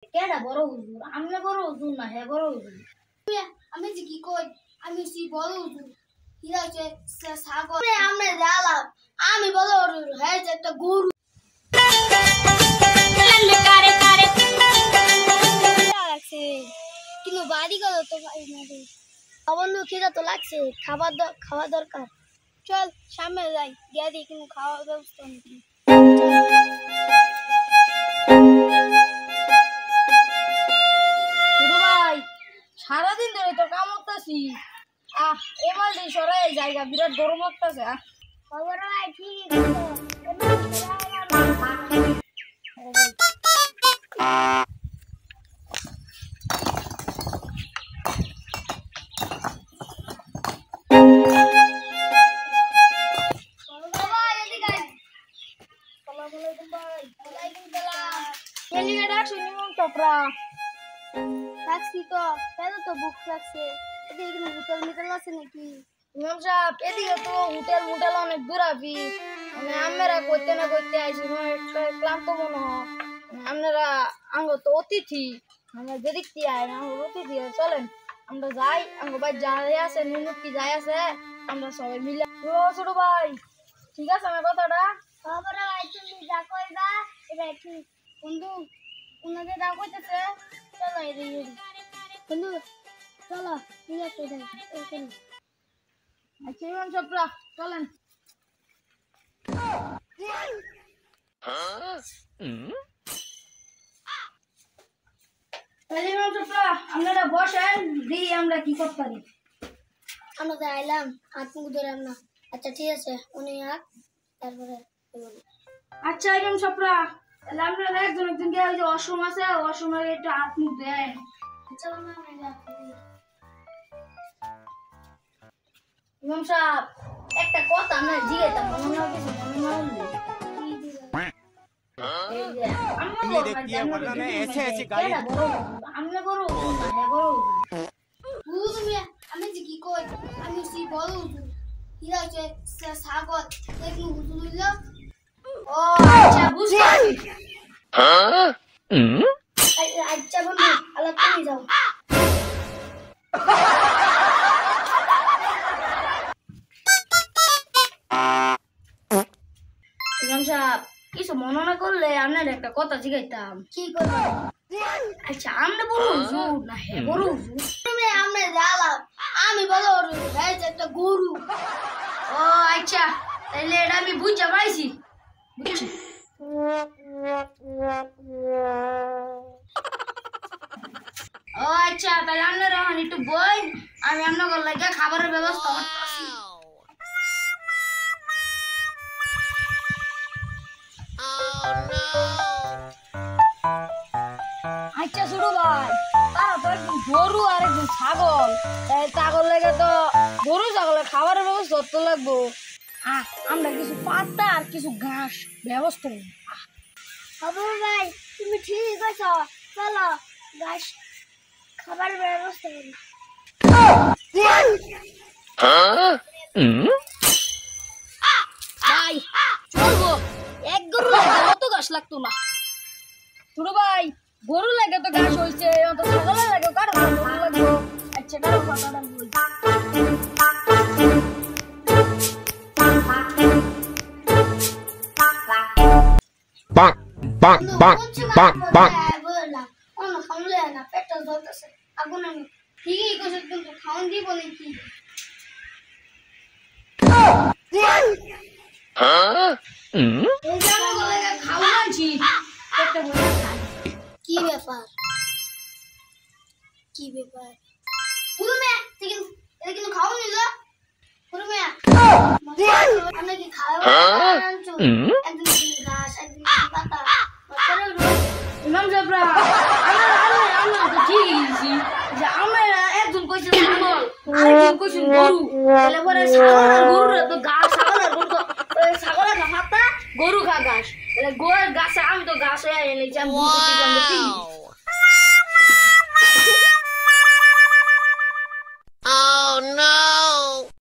কেডা বড় হুজুর? আমনে বড় হুজুর না হে বড় হুজুর? আমি যে কি কই আমি সি বড় হুজুর হিরা হচ্ছে সাগর আমরা জালাম আমি বড় হুজুর হ্যাঁ যে একটা গরু লাগছে কিন্তু বাড়ি গেল তো ভাই না রে বন্ধু খিদা তো লাগছে খাওয়া দরকার চল সামনে যাই গিয়ে দেখি কিন্তু খাওয়ার ব্যবস্থা নেই সারাদিন ধরে তো কাম করতেছি এবার সরাই জায়গা বিরাট গরম লাগতেছে খবর ভাই ঠিক ট্যাক্সি তো বুক লাগছে এদিকে হোটেল মিটেল আছে নাকি ইমাম সাহেব এদিকে তো হোটেল অনেক দূর আবি মানে আমরা কইতে না কইতে আইছি ক্লান্ত মনে হয় আপনারা আঙ্গ তো অতিথি আমরা যেদিকটি আয় না অতিথি চলেন আমরা যাই আঙ্গ ভাই যাই আছে নিমুক্তি যাই আছে আমরা সবাই মিলে ছোট ভাই ঠিক আছে আমার কথাটা খবর ভাই তুমি যা কইবা এটা ঠিক বন্ধু উনাকে যা কইতেছে চলো এদিকে বন্ধু চলো ঠিক আছে এখানে আচ্ছা ইমাম সাহেবরা চলেন আপনারা বসেন দিই আমরা কি করতে পারি আমরা তো আইলাম হাত মুখ ধরে আমরা আচ্ছা ঠিক আছে উনি আক তারপরে আচ্ছা ইমাম সাহেবরা তাহলে আপনারা একজন গিয়ে ওই যে অসম আছে অসমে একটু হাত মুখ দেন আচ্ছা ইমাম সাহেব একটা কথা না জিজ্ঞাসা মনে হয় কিছু মনে না আমি যে কি কই আমি সি বড় হুজুর হিরা হচ্ছে সাগর দেখি হুজুর হইল ও আচ্ছা বুঝতে আচ্ছা বন্ধু আলাপ করে যাও ইমাম সাহেব কিছু মনে না করলে আপনার একটা কথা জিজ্ঞাইতাম কি করবা আচ্ছা আমরা বড় হুজুর না হে বড় হুজুর তুমি আমরা জালাম আমি বড় হুজুর হ্যাঁ যে একটা গরু ও আচ্ছা তাহলে এটা আমি বুঝতে পারছি বুঝছি ও আচ্ছা তাহলে আপনারা এখন একটু বই আমি আপনার লাগে খাবারের ব্যবস্থা করতেছি আচ্ছা ছোট ভাই তারা তো একজন গরু আর একজন ছাগল ছাগল লেগে তো গরু ছাগলের খাবারের ব্যবস্থা করতে লাগবো আমরা কিছু পাতা আর কিছু ঘাস ব্যবস্থা করবো খবর ভাই তুমি ঠিক আছো চলো গাছ খাবার ব্যবস্থা করি ভাই চলবো এক গরু লাগে অত ঘাস লাগতো না ছোট ভাই গরু লাগে তো ঘাস হয়েছে অত ছাগলের লাগে কারো লাগবো আচ্ছা কারো কথাটা bonk, bonk, bonk, bonk, bonk. অন্য খামলে না পেটটা জ্বলতেছে আগুন আমি ঠিকই কইছো কিন্তু খাওন দিব নাকি এই যে আমাকে লাগে খাওয়া আনছি পেটটা ভরে খাই কি ব্যাপার কুরুমে এটা কিন্তু খাওয়া নিল কুরুমে আমরা কি খাওয়া আনছো একদিন ঘাস একদিন পাতা ইমাম সাহেবরা আমরা তো ঠিকই গেছি যে আমরা একজন কইছে ছাগল আরেকজন কইছে গরু তাহলে পরে ছাগল আর গরুর তো ঘাস ছাগল আর গরু তো ছাগল আর পাতা গরু খা ঘাস তাহলে গোর ঘাসে আমি তো ঘাস হয়ে এনে যে আমি